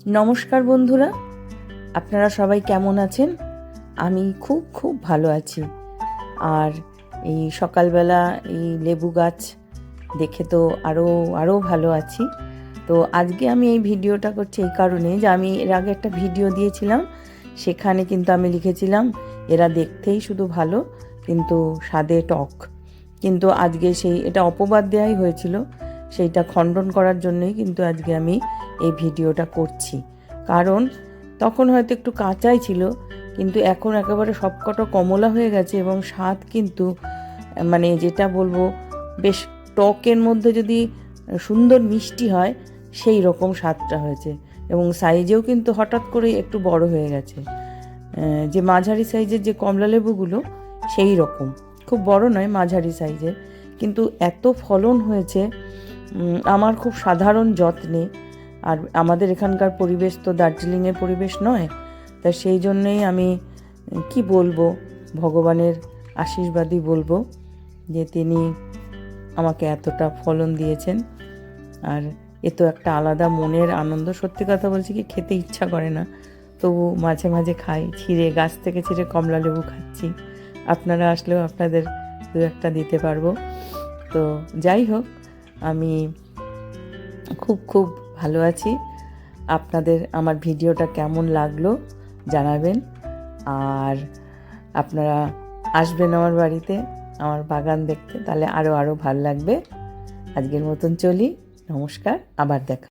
নমস্কার বন্ধুরা, আপনারা সবাই কেমন আছেন? আমি খুব খুব ভালো আছি। আর এই সকালবেলা এই লেবু গাছ দেখে তো আরও ভালো আছি। তো আজকে আমি এই ভিডিওটা করছি এই কারণে যে আমি এর আগে একটা ভিডিও দিয়েছিলাম, সেখানে কিন্তু আমি লিখেছিলাম এরা দেখতেই শুধু ভালো কিন্তু স্বাদে টক। কিন্তু আজকে এটা অপবাদ দেওয়াই হয়েছিল, সেইটা খণ্ডন করার জন্যই কিন্তু আজকে আমি এই ভিডিওটা করছি। কারণ তখন হয়তো একটু কাঁচাই ছিল, কিন্তু এখন একেবারে সবকটা কমলা হয়ে গেছে এবং স্বাদ কিন্তু মানে যেটা বলবো, বেশ টকের মধ্যে যদি সুন্দর মিষ্টি হয় সেই রকম স্বাদটা হয়েছে। এবং সাইজেও কিন্তু হঠাৎ করে একটু বড় হয়ে গেছে। যে মাঝারি সাইজের যে কমলা লেবুগুলো সেই রকম, খুব বড় নয়, মাঝারি সাইজের, কিন্তু এত ফলন হয়েছে আমার খুব সাধারণ যত্নে। আর আমাদের এখানকার পরিবেশ তো দার্জিলিংয়ের পরিবেশ নয়, তা সেই জন্যেই আমি কি বলবো, ভগবানের আশীর্বাদই বলবো যে তিনি আমাকে এতটা ফলন দিয়েছেন। আর এ তো একটা আলাদা মনের আনন্দ। সত্যি কথা বলছি কি, খেতে ইচ্ছা করে না, তবু মাঝে মাঝে খাই। গাছ থেকে ছিঁড়ে কমলা লেবু খাচ্ছি। আপনারা আসলেও আপনাদের দু একটা দিতে পারবো। তো যাই হোক, আমি খুব খুব ভালো আছি। আপনাদের আমার ভিডিওটা কেমন লাগলো জানাবেন। আর আপনারা আসবেন আমার বাড়িতে, আমার বাগান দেখতে, তাহলে আরও ভালো লাগবে। আজকের মতন চলি, নমস্কার, আবার দেখা।